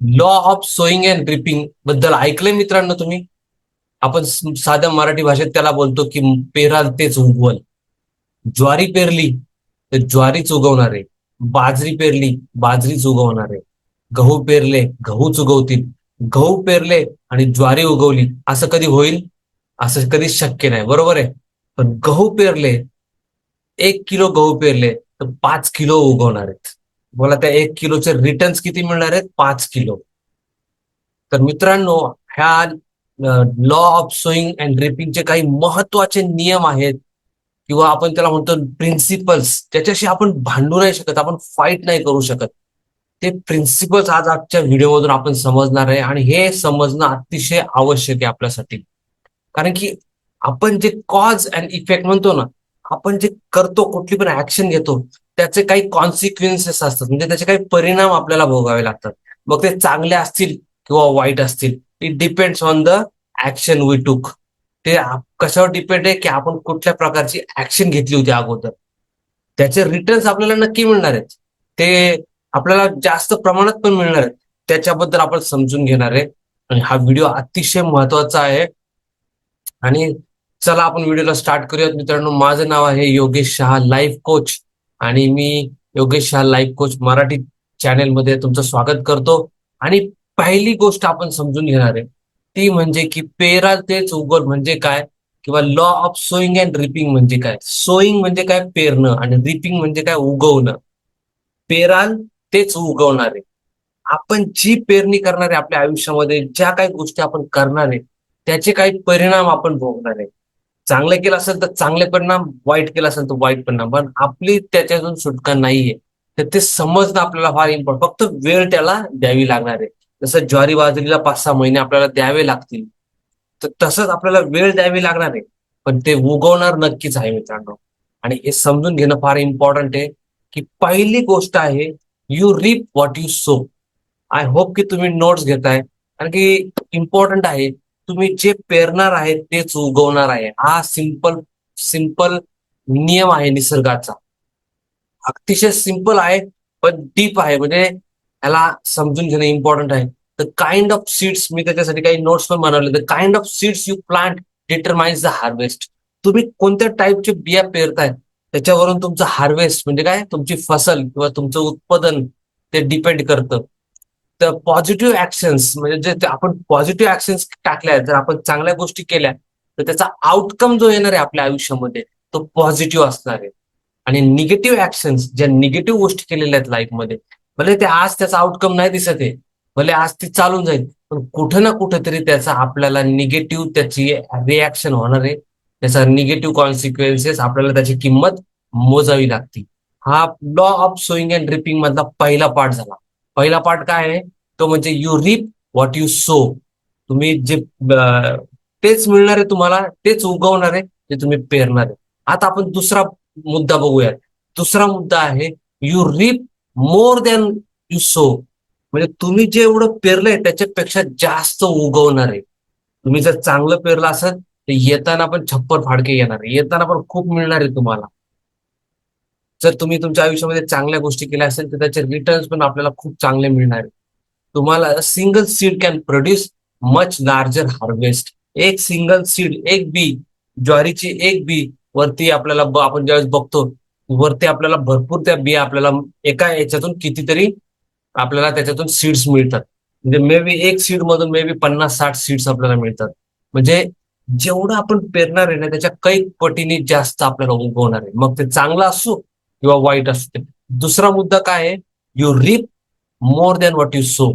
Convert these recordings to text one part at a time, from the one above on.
Law of sowing and ripping बद्दल ऐकलंय मित्रांनो तुम्ही? आपण साध्या मराठी भाषेत त्याला बोलतो की पेराल तेच उगवल. ज्वारी पेरली तर ज्वारीच उगवणार आहे. बाजरी पेरली बाजरीच उगवणार आहे. गहू पेरले गहूच उगवतील. गहू पेरले आणि ज्वारी उगवली असं कधी होईल? असं कधी शक्य नाही, बरोबर आहे. पण गहू पेरले, 1 किलो गहू पेरले तर 5 किलो उगवणार आहेत. बोला त्या 1 किलोचे रिटर्न्स किती मिळणार आहेत? 5 किलो. तर मित्रांनो, ह्या लॉ ऑफ सोईंग अँड रिपिंगचे काही महत्वाचे नियम आहेत किंवा आपण त्याला म्हणतो प्रिन्सिपल्स, त्याच्याशी आपण भांडू नाही शकत, आपण फाईट नाही करू शकत. ते प्रिन्सिपल्स आज आजच्या व्हिडिओमधून आपण समजणार आहे आणि हे समजणं अतिशय आवश्यक आहे आपल्यासाठी. कारण की आपण जे कॉज अँड इफेक्ट म्हणतो ना, आपण जे करतो, कुठली पण ऍक्शन घेतो, त्याचे काही कॉन्सिक्वेन्सेस असतात, म्हणजे त्याचे काही परिणाम आपल्याला भोगावे लागतात. मग ते चांगले असतील किंवा वाईट असतील, it depends on the action we took. ते कशावर डिपेंड आहे की आपण कुठल्या प्रकारची ऍक्शन घेतली होती अगोदर. त्याचे रिटर्न्स आपल्याला नक्की मिळणार आहेत. ते आपल्याला जास्त प्रमाणात पण मिळणार आहेत. त्याच्याबद्दल आपण समजून घेणार आहे आणि हा व्हिडिओ अतिशय महत्वाचा आहे. आणि चला आपण व्हिडिओला स्टार्ट करूयात मित्रांनो. माझं नाव आहे योगेश शहा, लाईफ कोच. आणि मी योगेश शहा लाईफ कोच मराठी चॅनेलमध्ये तुमचं स्वागत करतो. आणि पहिली गोष्ट आपण समजून घेणार आहे ती म्हणजे की पेराल तेच उगवल म्हणजे काय, किंवा law of sowing and ripping म्हणजे काय. सोईंग म्हणजे काय? पेरणं. आणि रिपिंग म्हणजे काय? उगवणं. पेराल तेच उगवणार आहे. आपण जी पेरणी करणार आहे आपल्या आयुष्यामध्ये, ज्या काही गोष्टी आपण करणार आहे, त्याचे काही परिणाम आपण भोगणार आहे. चांगले केलं असेल तर चांगले परिणाम, वाईट केलं असेल तर वाईट परिणाम, पण आपली त्याच्यातून सुटका नाहीये. तर ते समजणं आपल्याला फार इम्पॉर्टंट. फक्त वेळ त्याला द्यावी लागणार आहे. जसं ज्वारी बाजरीला 5-6 महिने आपल्याला द्यावे लागतील, तर तसंच आपल्याला वेळ द्यावी लागणार आहे. पण ते उगवणार नक्कीच आहे मित्रांनो. आणि हे समजून घेणं फार इम्पॉर्टंट आहे की पहिली गोष्ट आहे, you reap what you sow. I hope की तुम्ही नोट्स घेताय, कारण की इम्पॉर्टंट आहे. तुम्ही जे पेरणार आहे तेच उगवणार आहे. हा सिंपल सिंपल नियम आहे निसर्गाचा. अतिशय सिंपल आहे, पण डीप आहे. म्हणजे याला समजून घेणं इम्पॉर्टंट आहे. द काइंड ऑफ सीड्स, मी त्याच्यासाठी काही नोट्स पण बनवले. The kind of seeds you plant determines the harvest. तुम्ही कोणत्या टाईपचे बिया पेरताय त्याच्यावरून तुमचं हार्वेस्ट म्हणजे काय, तुमची फसल किंवा तुमचं उत्पादन, ते डिपेंड करतं. तर पॉझिटिव्ह ऍक्शन्स म्हणजे जे आपण पॉझिटिव्ह ऍक्शन्स टाकल्या, जर आपण चांगल्या गोष्टी केल्या, तर त्याचा आउटकम जो येणार आहे आपल्या आयुष्यामध्ये तो पॉझिटिव्ह असणार आहे. आणि निगेटिव्ह ऍक्शन्स, ज्या निगेटिव्ह गोष्टी केलेल्या आहेत लाईफमध्ये, भले ते आज त्याचा आउटकम नाही दिसत आहे, भले आज ती चालून जाईल, पण कुठं ना कुठेतरी त्याचा आपल्याला निगेटिव्ह त्याची रिॲक्शन होणार आहे. त्याचा निगेटिव्ह कॉन्सिक्वेन्सेस आपल्याला त्याची किंमत मोजावी लागते. हा law of sowing and ripping मधला पहिला पार्ट झाला. पहिला पार्ट काय आहे? तो म्हणजे you reap what you sow. तुम्ही जे तेच मिळणार आहे तुम्हाला, तेच उगवणार आहे जे तुम्ही पेरणार आहे. आता आपण दुसरा मुद्दा बघूयात. दुसरा मुद्दा आहे, you reap more than you sow. म्हणजे तुम्ही जे एवढं पेरलंय त्याच्यापेक्षा जास्त उगवणार आहे. तुम्ही जर चांगलं पेरलं असेल तर येताना पण छप्पर फाडके येणार आहे, येताना पण खूप मिळणार आहे तुम्हाला. जर तुम्ही तुमच्या आयुष्यामध्ये चांगल्या गोष्टी केल्या असेल तर त्याचे रिटर्न्स पण आपल्याला खूप चांगले मिळणार आहे. तुम्हाला single seed can produce much larger harvest. एक सिंगल सीड, एक बी, ज्वारीची एक बी वरती आपल्याला आपण ज्यावेळेस बघतो, वरती आपल्याला भरपूर त्या बिया आपल्याला एका याच्यातून कितीतरी आपल्याला त्याच्यातून सीड्स मिळतात. म्हणजे मे बी एक सीड मधून मे बी 50-60 सीड्स आपल्याला मिळतात. म्हणजे जेवढं आपण पेरणार आहे ना, त्याच्या काही पटीने जास्त आपल्याला उगवणार आहे, मग ते चांगलं असो किंवा वाईट असू दे. दुसरा मुद्दा काय आहे? You reap more than what you sow.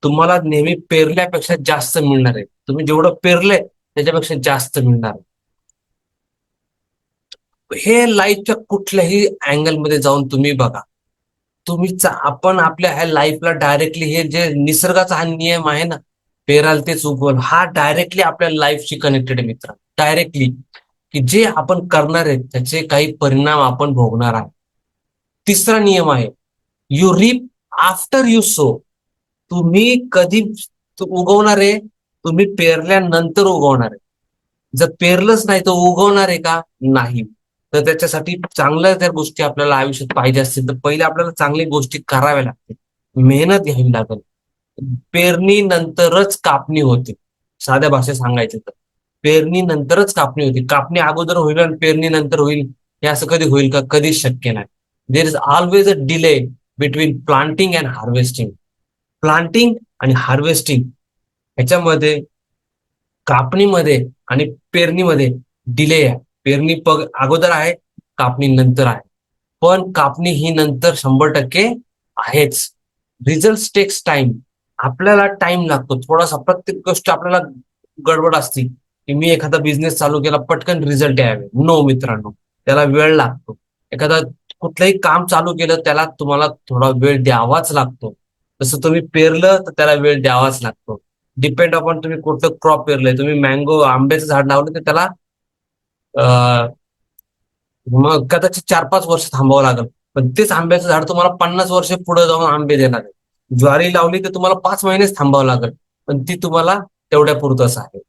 तुम्हाला नेहमी पेरल्यापेक्षा जास्त मिळणार आहे. तुम्ही जेवढं पेरलंय त्याच्यापेक्षा जास्त मिळणार आहे. हे लाईफच्या कुठल्याही अँगलमध्ये जाऊन तुम्ही बघा. आपण आपल्या ह्या लाईफला डायरेक्टली, हे जे निसर्गाचा हा नियम आहे ना, पेराल तेच उगवल, हा डायरेक्टली आपल्या लाईफशी कनेक्टेड आहे मित्र. डायरेक्टली की जे आपण करणार आहे त्याचे काही परिणाम आपण भोगणार आहे. तिसरा नियम आहे, you reap after you sow. तुम्ही कधी उगवणार आहे? तुम्ही पेरल्यानंतर उगवणार आहे. जर पेरलंच नाही तर उगवणार आहे का? नाही. तर त्याच्यासाठी चांगल्या जर गोष्टी आपल्याला आयुष्यात पाहिजे असतील तर पहिले आपल्याला चांगली गोष्टी कराव्या लागतील, मेहनत घ्यावी लागेल. पेरणीनंतरच कापणी होते. साध्या भाषेत सांगायचं तर पेरणीनंतरच कापणी होते. कापणी अगोदर होईल आणि पेरणी नंतर होईल हे असं कधी होईल का? कधीच शक्य नाही. There is always a delay between planting and harvesting. Planting आणि हार्वेस्टिंग ह्याच्यामध्ये, कापणीमध्ये आणि पेरणीमध्ये डिले आहे. पेरणी अगोदर आहे, कापणी नंतर आहे. पण कापणी ही नंतर 100% आहेच. Result takes time. आपल्याला टाइम लागतो थोडासा. प्रत्येक गोष्ट आपल्याला गडबड असते की मी एखादा बिझनेस चालू केला, पटकन रिझल्ट यावे. नो मित्रांनो, त्याला वेळ लागतो. एखादा कुठलंही काम चालू केलं, त्याला तुम्हाला थोडा वेळ द्यावाच लागतो. जसं तुम्ही पेरलं तर त्याला वेळ द्यावाच लागतो. डिपेंड अपॉन तुम्ही कुठलं क्रॉप पेरलंय. तुम्ही मँगो आंब्याचं झाड लावलं तर त्याला मग कदाचित 4-5 वर्ष थांबावं लागेल. पण तेच आंब्याचं झाड तुम्हाला 50 वर्ष पुढे जाऊन आंबे देणार आहे. ज्वारी लावली तर तुम्हाला 5 महिनेच थांबावं लागेल, पण ती तुम्हाला तेवढ्या पुरतच आहे.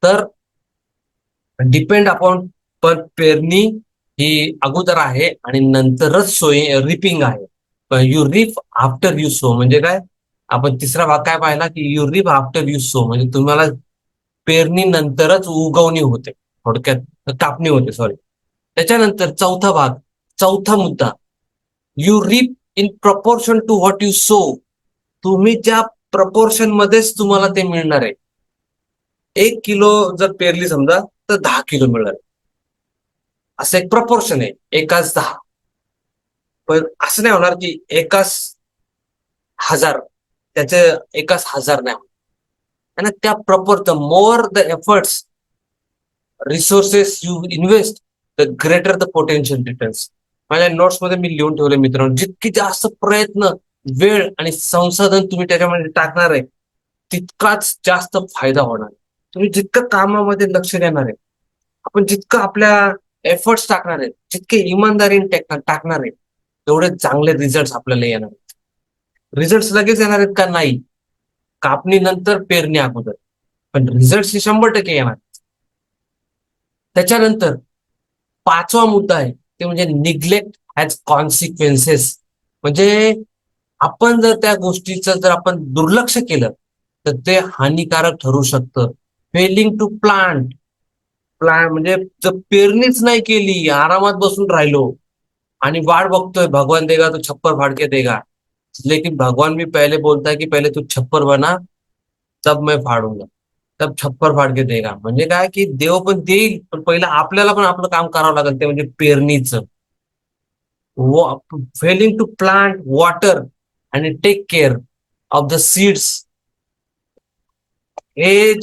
तर डिपेंड अपॉन, पण पेरणी ही अगोदर आहे आणि नंतरच रिपिंग आहे. पण you rip after you sow म्हणजे काय? आपण तिसरा भाग काय पाहिला की you rip after you sow म्हणजे तुम्हाला पेरणी नंतरच उगवणी होते, थोडक्यात कापणी होते, सॉरी. त्याच्यानंतर चौथा भाग, चौथा मुद्दा, you reap in proportion to what you sow. तुम्ही ज्या प्रपोर्शन मध्येच तुम्हाला ते मिळणार आहे. 1 किलो जर पेरली समजा तर 10 किलो मिळणार. असं एक प्रपोर्शन आहे, एकाच 10. पण असं नाही होणार की एकाच 1000, त्याचे एकाच 1000 नाही होणार. आणि त्या proper the more the efforts resources you invest, the greater the potential returns. माझ्या नोट्स मध्ये मी लिहून ठेवले मित्रांनो, जितके जास्त प्रयत्न, वेळ आणि संसाधन तुम्ही त्याच्यामध्ये टाकणार आहे, तितकाच जास्त फायदा होणार. तुम्ही जितकं कामामध्ये लक्ष देणार आहे, आपण जितकं आपल्या एफर्ट्स टाकणार आहेत, जितके इमानदारीने टाकणार आहे, तेवढे चांगले रिझल्ट आपल्याला येणार आहेत. रिझल्ट लगेच येणार आहेत का? नाही. कापणी नंतर, पेरणी अगोदर. पण रिझल्ट हे 100% येणार. त्याच्यानंतर पाचवा मुद्दा आहे ते म्हणजे निग्लेक्ट हॅज कॉन्सिक्वेन्सेस. म्हणजे आपण जर त्या गोष्टीचं जर आपण दुर्लक्ष केलं तर ते हानिकारक ठरू शकतं. Failing to plant. म्हणजे जर पेरणीच नाही केली, आरामात बसून राहिलो आणि वाट बघतोय भगवान देगा तो छप्पर फाड़ के देगा, लेकिन भगवान भी पहले बोलता है की पहले तू छप्पर बना, तब मैं फाडूंगा, तब छप्पर फाड़ के देगा. म्हणजे काय की देव पण देईल, पण पहिलं आपल्याला पण आपलं काम करावं लागेल, ते म्हणजे पेरणीचं. फेलिंग टू प्लांट, वॉटर आणि take care of the seeds. हे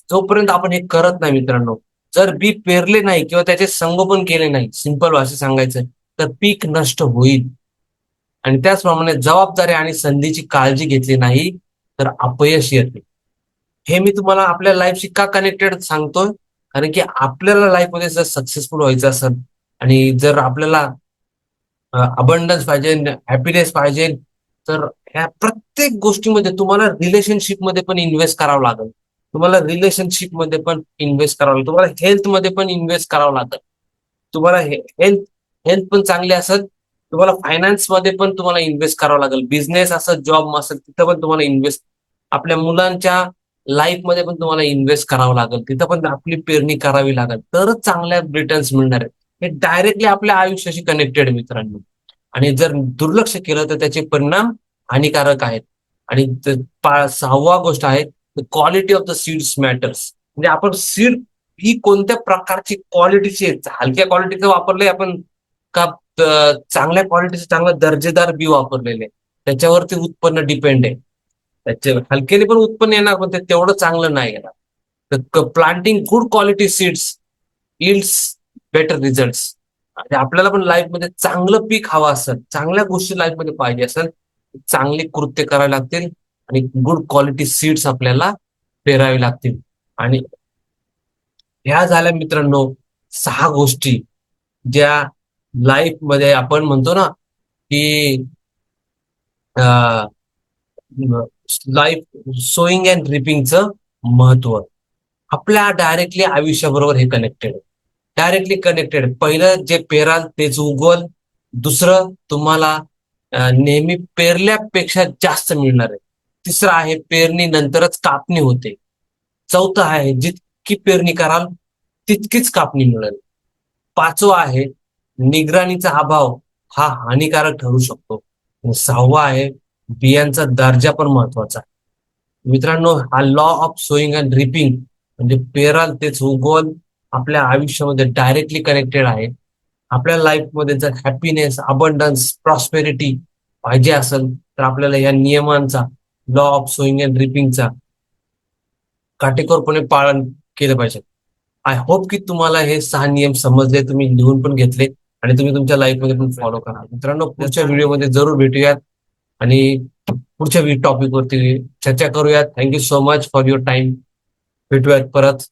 जोपर्यंत आपण हे करत नाही मित्रांनो, जर बी पेरले नाही किंवा त्याचे संगोपन केले नाही, सिंपल भाषेत सांगायचं तर पीक नष्ट होईल. आणि त्याचप्रमाणे जबाबदारी आणि संधीची काळजी घेतली नाही तर अपयश येते. हे मी तुम्हाला आपल्या लाईफशी का कनेक्टेड सांगतोय? कारण की आपल्याला लाईफमध्ये जर सक्सेसफुल व्हायचं असेल आणि जर आपल्याला अबंडन्स पाहिजे, हॅपीनेस पाहिजे, तर ह्या प्रत्येक गोष्टीमध्ये तुम्हाला रिलेशनशिपमध्ये पण इन्व्हेस्ट करावं लागेल. तुम्हाला रिलेशनशिपमध्ये पण इन्व्हेस्ट करावं लागेल. तुम्हाला हेल्थमध्ये पण इन्व्हेस्ट करावं लागेल. तुम्हाला हेल्थ हेल्थ पण चांगली असेल, तुम्हाला फायनान्समध्ये पण तुम्हाला इन्व्हेस्ट करावं लागेल. बिझनेस असेल, जॉब असेल, तिथं पण तुम्हाला इन्व्हेस्ट. आपल्या मुलांच्या लाईफमध्ये पण तुम्हाला इन्व्हेस्ट करावं लागेल. तिथं पण आपली पेरणी करावी लागेल, तरच चांगल्या रिटर्न्स मिळणार आहेत. हे डायरेक्टली आपल्या आयुष्याशी कनेक्टेड मित्रांनो. आणि जर दुर्लक्ष केलं तर त्याचे परिणाम हानिकारक आहेत. आणि सहावा गोष्ट आहे, quality of the seeds matters. म्हणजे आपण सीड ही कोणत्या प्रकारची क्वालिटीची आहे. हलक्या क्वालिटीचं वापरलंय आपण का चांगल्या क्वालिटीचं, चांगलं दर्जेदार बी वापरलेले, त्याच्यावरती उत्पन्न डिपेंड आहे. त्याचे हलक्याने पण उत्पन्न येणार, पण ते तेवढं चांगलं नाही येणार. तर planting good quality seeds yields better result. आणि आपल्याला पण लाईफमध्ये चांगलं पीक हवं असेल, चांगल्या गोष्टी लाईफमध्ये पाहिजे असेल, चांगली कृत्य करावी लागतील आणि गुड क्वालिटी सीड्स आपल्याला पेरावी लागतील. आणि ह्या झाल्या मित्रांनो 6 गोष्टी, ज्या लाईफ मध्ये आपण म्हणतो ना की लाईफ सोईंग अँड रिपिंगचं महत्व आपल्या डायरेक्टली आयुष्याबरोबर हे कनेक्टेड आहे. Directly connected. पहिलं जे पेराल तेच उगवल. दुसरं, तुम्हाला नेहमी पेरल्यापेक्षा जास्त मिळणार आहे. तिसरं आहे पेरणी नंतरच कापणी होते. चौथं आहे जितकी पेरणी कराल तितकीच कापणी मिळेल. पाचवा आहे निगराणीचा अभाव हा हानिकारक ठरू शकतो. आणि सहावा आहे बियांचा दर्जा पण महत्वाचा आहे. मित्रांनो, हा law of sowing and ripping म्हणजे पेराल तेच उगवल आपल्या आयुष्यामध्ये डायरेक्टली कनेक्टेड आहे. आपल्या लाईफमध्ये जर हॅपीनेस, अबंडन्स, प्रॉस्पेरिटी पाहिजे असेल तर आपल्याला या नियमांचा, लॉ ऑफ सोईंग अँड रिपिंगचा काटेकोरपणे पालन केलं पाहिजे. आय होप की तुम्हाला हे 6 नियम समजले, तुम्ही लिहून पण घेतले आणि तुम्ही तुमच्या लाईफमध्ये पण फॉलो करा. मित्रांनो, पुढच्या व्हिडिओमध्ये जरूर भेटूयात आणि पुढच्या टॉपिक वरती चर्चा करूयात. Thank you so much for your time. भेटूयात परत.